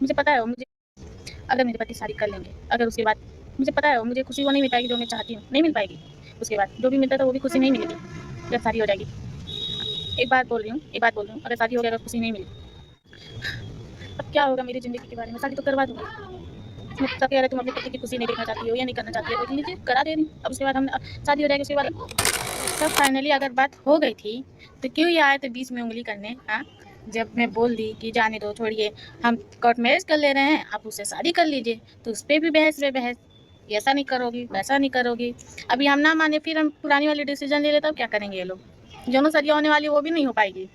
मुझे पता है वो मुझे, अगर मेरे पति शादी कर लेंगे, अगर उसके बाद मुझे पता है वो मुझे खुशी वो नहीं मिल पाएगी जो मैं चाहती हूँ, नहीं मिल पाएगी। उसके बाद जो भी मिलता था वो भी खुशी नहीं मिलेगी जब शादी हो जाएगी। एक बात बोल रही हूँ, अगर शादी हो गया, अगर खुशी नहीं मिली, अब क्या होगा मेरी ज़िंदगी के बारे में? शादी तो करवा दूँगी। उसमें सब कह रहे तुम अपने पति की खुशी नहीं देखना चाहती हो या नहीं करना चाहती हो, तो लीजिए करा दे रही हूँ। अब उसके बाद हम शादी हो जाएगी, उसके बाद तब फाइनली अगर बात हो गई थी तो क्यों ये आए थे बीच में उंगली करने? हाँ, जब मैं बोल दी कि जाने दो, छोड़िए, हम कोर्ट मैरिज कर ले रहे हैं, आप उससे शादी कर लीजिए, तो उस पर भी बहस पे बहस, ऐसा नहीं करोगी, वैसा नहीं करोगी। अभी हम ना माने, फिर हम पुरानी वाली डिसीजन ले लेते, अब क्या करेंगे ये लोग? दोनों सदियाँ होने वाली वो भी नहीं हो पाएगी।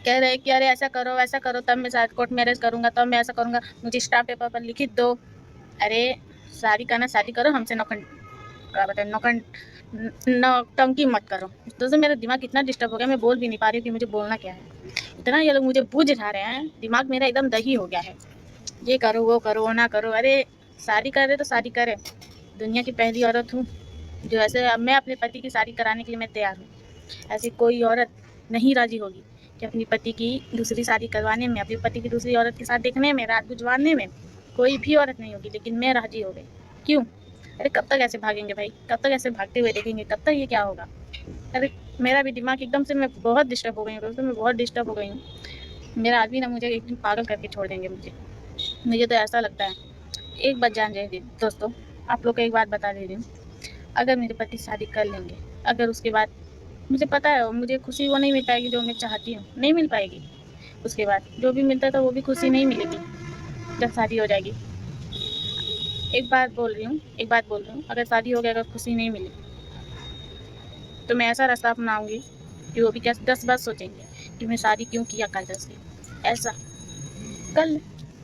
कह रहे कि अरे ऐसा करो वैसा करो, तब मैं शायद कोर्ट मैरिज करूँगा, तब मैं ऐसा करूँगा, मुझे स्टाम्प पेपर पर लिखित दो। अरे शादी करना शादी करो, हमसे क्या बताए नौटंकी मत करो। दोस्तों मेरा दिमाग इतना डिस्टर्ब हो गया, मैं बोल भी नहीं पा रही हूँ कि मुझे बोलना क्या है। इतना ये लोग मुझे बूझ उठा रहे हैं, दिमाग मेरा एकदम दही हो गया है। ये करो वो ना करो। अरे शादी कर रहे तो शादी करें। दुनिया की पहली औरत हूँ जो ऐसे, अब मैं अपने पति की शादी कराने के लिए मैं तैयार हूँ। ऐसी कोई औरत नहीं राजी होगी कि अपनी पति की दूसरी शादी करवाने में, अपने पति की दूसरी औरत के साथ देखने में, रात गुजरने में कोई भी औरत नहीं होगी, लेकिन मैं राजी हो गई। क्यों? अरे कब तक ऐसे भागेंगे भाई? कब तक ऐसे भागते हुए देखेंगे? कब तक ये क्या होगा? अरे मेरा भी दिमाग एकदम से, मैं बहुत डिस्टर्ब हो गई हूँ दोस्तों, मैं बहुत डिस्टर्ब हो गई हूँ। मेरा आदमी ना मुझे एक दिन पागल करके छोड़ देंगे मुझे तो ऐसा लगता है। एक बात जान रहे दोस्तों, आप लोग को एक बात बता दे रही हूँ, अगर मेरे पति शादी कर लेंगे, अगर उसके बाद मुझे पता है मुझे खुशी वो नहीं मिल पाएगी जो मैं चाहती हूँ, नहीं मिल पाएगी। उसके बाद जो भी मिलता था वो भी खुशी नहीं मिलेगी जब शादी हो जाएगी। एक बात बोल रही हूँ, अगर शादी हो गया, अगर खुशी नहीं मिली, तो मैं ऐसा रास्ता अपनाऊंगी कि वो भी क्या 10 बार सोचेंगे कि मैं शादी क्यों किया कायदा से। ऐसा कर ले,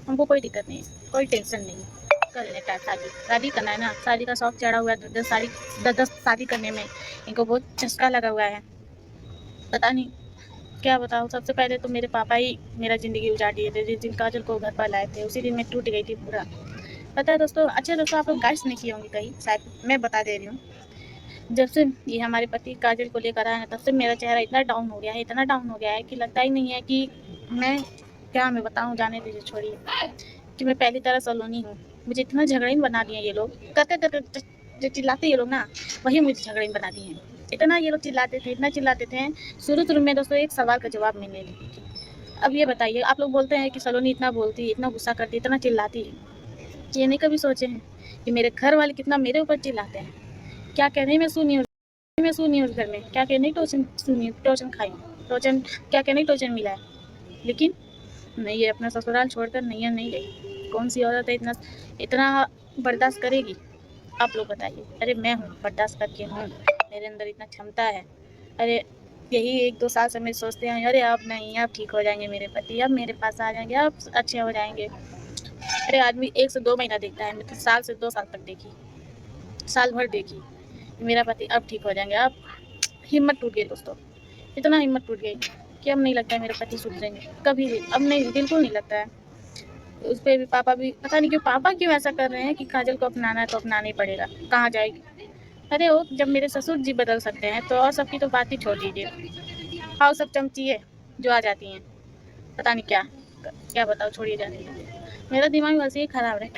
हमको कोई दिक्कत नहीं है, कोई टेंशन नहीं है। कर लेता है शादी, शादी करना है ना, शादी का शौक चढ़ा हुआ है, 10 शादी करने में इनको बहुत चस्का लगा हुआ है। पता नहीं क्या बताऊँ। सबसे पहले तो मेरे पापा ही मेरा ज़िंदगी उजाड़ दिए थे, जिस दिन काजल को घर पर लाए थे उसी दिन मैं टूट गई थी पूरा। पता है दोस्तों, अच्छा दोस्तों, आप लोग गाइस नहीं किए होंगे कहीं, शायद मैं बता दे रही हूँ। जब से ये हमारे पति काजल को लेकर आए हैं, तब से मेरा चेहरा इतना डाउन हो गया है, इतना डाउन हो गया है कि लगता ही नहीं है कि मैं क्या मैं बताऊँ, जाने दीजिए, छोड़िए, कि मैं पहली तरह सलोनी हूँ। मुझे इतना झगड़ीन बना दिए ये लोग, कर जो चिल्लाते ये लोग ना, वही मुझे झगड़ीन बना दिए हैं। इतना ये लोग चिल्लाते थे, इतना चिल्लाते थे। शुरू में दोस्तों एक सवाल का जवाब मैंने नहीं दी थी। अब ये बताइए, आप लोग बोलते हैं कि सलोनी इतना बोलती है, इतना गुस्सा करती है, इतना चिल्लाती है, ये नहीं कभी सोचे हैं कि मेरे घर वाले कितना मेरे ऊपर चिल्लाते हैं? क्या कहने में सुनी उस घर में, क्या कहने टोचन सुनी, टोचन खाई, टोचन, क्या कहने टोचन मिला है, लेकिन नहीं, ये अपना ससुराल छोड़कर नैया नहीं गई। कौन सी औरत है इतना इतना बर्दाश्त करेगी? आप लोग बताइए। अरे मैं हूँ, बर्दाश्त करके हूँ, मेरे अंदर इतना क्षमता है। अरे यही 1-2 साल से मैं सोचते हैं, अरे अब नहीं, अब ठीक हो जाएंगे मेरे पति, अब मेरे पास आ जाएंगे, अब अच्छे हो जाएंगे। अरे आदमी 1 से 2 महीना देखता है, मैं तो साल से 2 साल तक देखी, साल भर देखी मेरा पति अब ठीक हो जाएंगे। अब हिम्मत टूट गई दोस्तों, इतना हिम्मत टूट गई कि अब नहीं लगता है मेरे पति सुधरेंगे कभी भी, अब नहीं, बिल्कुल नहीं लगता है। उस पर भी पापा भी पता नहीं क्यों, पापा क्यों ऐसा कर रहे हैं कि काजल को अपनाना है तो अपनाना ही पड़ेगा, कहाँ जाएगी? अरे वो जब मेरे ससुर जी बदल सकते हैं तो और सबकी तो बात ही छोड़ दीजिए। हाँ सब चमची है जो आ जाती हैं, पता नहीं क्या क्या बताओ, छोड़िए, जाने दीजिए। मेरा दिमाग वैसे ही खराब है,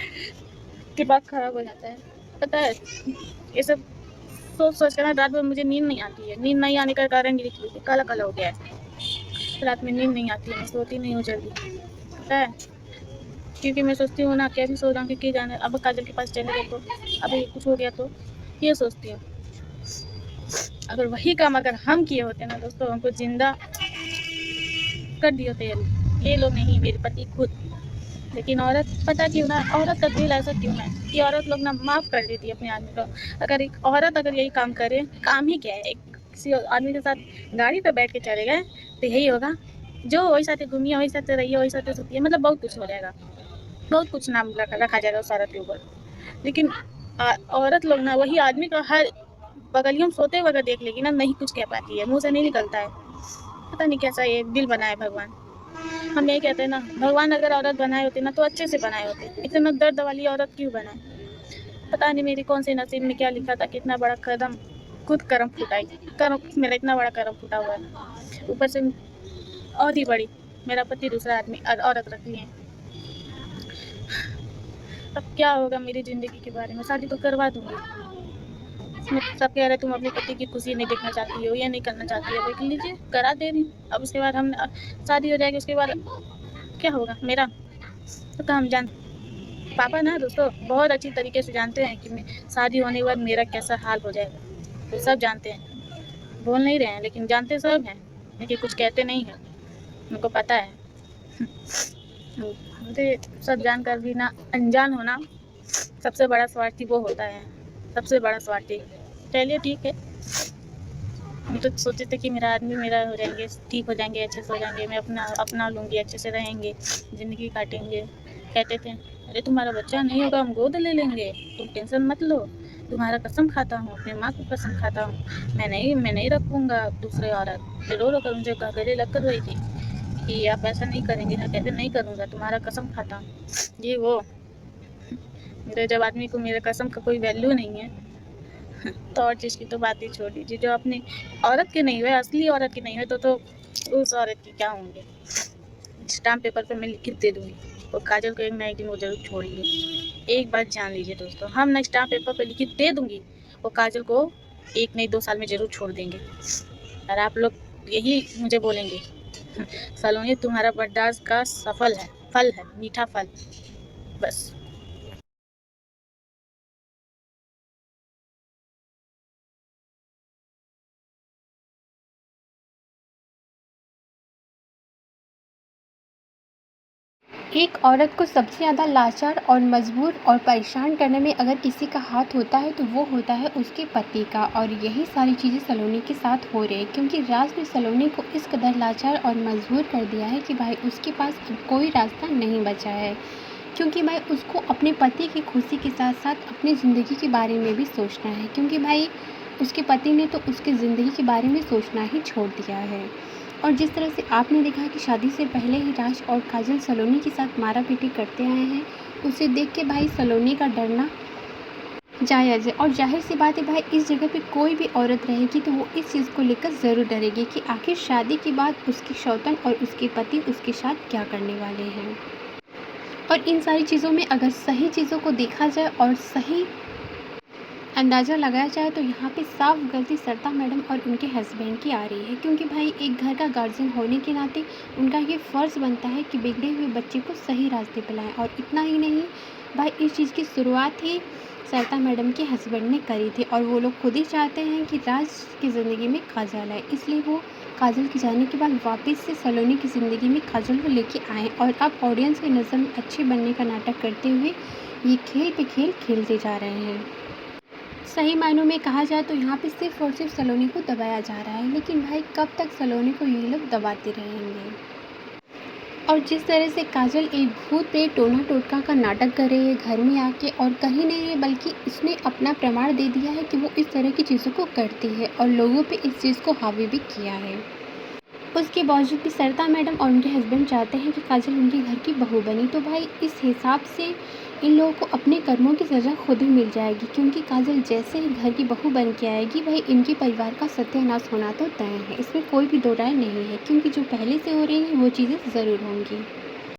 दिमाग खराब हो जाता है। पता है ये सब सोच सोच कर ना रात भर मुझे नींद नहीं आती है। नींद नहीं आने का कारण ये काला काला हो गया है, रात में नींद नहीं आती है, मैं सोती नहीं हूँ जल्दी, पता है, क्योंकि मैं सोचती हूँ ना, कैसे सो जाऊँगी कि जाने, अब काजल के पास चले गए तो, अभी कुछ हो गया तो, ये सोचती हूँ। अगर वही काम अगर हम किए होते ना दोस्तों, हमको जिंदा कर दिए होते ये लोग नहीं, मेरे पति खुद। लेकिन औरत, पता क्यों ना, औरत का दिल ऐसा क्यों है कि औरत लोग ना माफ़ कर देती है अपने आदमी को। अगर एक औरत अगर यही काम करे, काम ही क्या है, एक किसी आदमी के साथ गाड़ी पे बैठ के चले गए तो यही होगा, जो वही साथ घूमिए, वही साथ रहिए, वही साथ सुतिए, मतलब बहुत कुछ हो जाएगा, बहुत कुछ नाम रखा जाएगा उस औरत के ऊपर। लेकिन औरत लोग ना वही आदमी का हर बगलियों में सोते हुए अगर देख लेगी ना, नहीं कुछ कह पाती है, मुंह से नहीं निकलता है। पता नहीं कैसा ये दिल बनाए भगवान। हम यही कहते हैं ना, भगवान अगर औरत बनाए होते ना तो अच्छे से बनाए होते, इतना दर्द वाली औरत क्यों बनाए? पता नहीं मेरी कौन से नसीब में क्या लिखा था, कितना बड़ा कदम खुद करम फुटाई, करम मेरा इतना बड़ा करम फूटा हुआ है, ऊपर से और ही बड़ी मेरा पति दूसरा आदमी औरत रखी है। अब क्या होगा मेरी ज़िंदगी के बारे में? शादी तो करवा दूँगी। सब कह रहे तुम अपने पति की खुशी नहीं देखना चाहती हो या नहीं करना चाहती हो, देख लीजिए करा दे रही हूँ। अब उसके बाद हम शादी हो जाएगी, उसके बाद क्या होगा मेरा? तो हम जान पापा ना दोस्तों बहुत अच्छी तरीके से जानते हैं कि शादी होने के बाद मेरा कैसा हाल हो जाएगा। तो सब जानते हैं, बोल नहीं रहे हैं लेकिन जानते सब हैं, लेकिन कुछ कहते नहीं हैं। उनको पता है। मुझे सब जानकर भी ना अनजान होना सबसे बड़ा स्वार्थी वो होता है, सबसे बड़ा स्वार्थी। चलिए ठीक है, हम तो सोचे थे कि मेरा आदमी मेरा हो जाएंगे, ठीक हो जाएंगे, अच्छे से हो जाएंगे, मैं अपना लूँगी, अच्छे से रहेंगे, ज़िंदगी काटेंगे। कहते थे अरे तुम्हारा बच्चा नहीं होगा हम गोद ले लेंगे, तुम टेंशन मत लो, तुम्हारा कसम खाता हूँ, अपनी माँ की कसम खाता हूँ, मैं नहीं रखूँगा दूसरे औरत। रो रो कर उनसे गले लग कर रही थी कि आप ऐसा नहीं करेंगे ना, कहते नहीं करूँगा, तुम्हारा कसम खाता हूँ। ये वो मेरे जब आदमी को मेरे कसम का कोई वैल्यू नहीं है तो और चीज़ की तो बात ही छोड़ दीजिए। जो अपनी औरत की नहीं हुए, असली औरत की नहीं हुए तो उस औरत की क्या होंगे। स्टाम्प पेपर पे मैं लिख के दे दूँगी और काजल को एक ना एक दिन वो ज़रूर छोड़ेंगे। एक बात जान लीजिए दोस्तों, हम ना स्टाम्प पेपर पे लिख के दे दूँगी और काजल को 1 नहीं 2 साल में ज़रूर छोड़ देंगे। और आप लोग यही मुझे बोलेंगे सलोनी तुम्हारा बर्दाश्त का फल है, मीठा फल। बस। एक औरत को सबसे ज़्यादा लाचार और मजबूर और परेशान करने में अगर किसी का हाथ होता है तो वो होता है उसके पति का। और यही सारी चीज़ें सलोनी के साथ हो रही है, क्योंकि राज ने सलोनी को इस कदर लाचार और मजबूर कर दिया है कि भाई उसके पास अब कोई रास्ता नहीं बचा है। क्योंकि भाई उसको अपने पति की खुशी के साथ साथ अपनी ज़िंदगी के बारे में भी सोचना है, क्योंकि भाई उसके पति ने तो उसकी ज़िंदगी के बारे में सोचना ही छोड़ दिया है। और जिस तरह से आपने देखा कि शादी से पहले ही राज और काजल सलोनी के साथ मारा पीटी करते आए हैं, उसे देख के भाई सलोनी का डरना जायज़ है। और जाहिर सी बात है भाई, इस जगह पे कोई भी औरत रहेगी तो वो इस चीज़ को लेकर ज़रूर डरेगी कि आखिर शादी के बाद उसकी सौतन और उसके पति उसके साथ क्या करने वाले हैं। और इन सारी चीज़ों में अगर सही चीज़ों को देखा जाए और सही अंदाज़ा लगाया जाए तो यहाँ पे साफ गलती सरिता मैडम और उनके हस्बैंड की आ रही है, क्योंकि भाई एक घर का गार्जियन होने के नाते उनका ये फ़र्ज़ बनता है कि बिगड़े हुए बच्चे को सही रास्ते पे लाएं। और इतना ही नहीं भाई, इस चीज़ की शुरुआत ही सरिता मैडम के हस्बैंड ने करी थी और वो लोग खुद ही चाहते हैं कि राज की ज़िंदगी में काजल आए, इसलिए वो काजल के जाने के बाद वापस से सलोनी की ज़िंदगी में काजल को लेके आए और अब ऑडियंस की नज़र में अच्छे बनने का नाटक करते हुए ये खेल पे खेल खेलते जा रहे हैं। सही मायनों में कहा जाए तो यहाँ पे सिर्फ और सिर्फ सलोनी को दबाया जा रहा है, लेकिन भाई कब तक सलोनी को ये लोग दबाते रहेंगे। और जिस तरह से काजल एक भूत प्रेत टोना टोटका का नाटक कर रही है घर में आके, और कहीं नहीं बल्कि इसने अपना प्रमाण दे दिया है कि वो इस तरह की चीज़ों को करती है और लोगों पे इस चीज़ को हावी भी किया है। उसके बावजूद भी सरिता मैडम और उनके हस्बैंड चाहते हैं कि काजल उनके घर की बहू बनी, तो भाई इस हिसाब से इन लोगों को अपने कर्मों की सज़ा खुद ही मिल जाएगी, क्योंकि काजल जैसे ही घर की बहू बन के आएगी भाई इनके परिवार का सत्यानाश होना तो तय है, इसमें कोई भी दो राय नहीं है, क्योंकि जो पहले से हो रही है वो चीज़ें ज़रूर होंगी।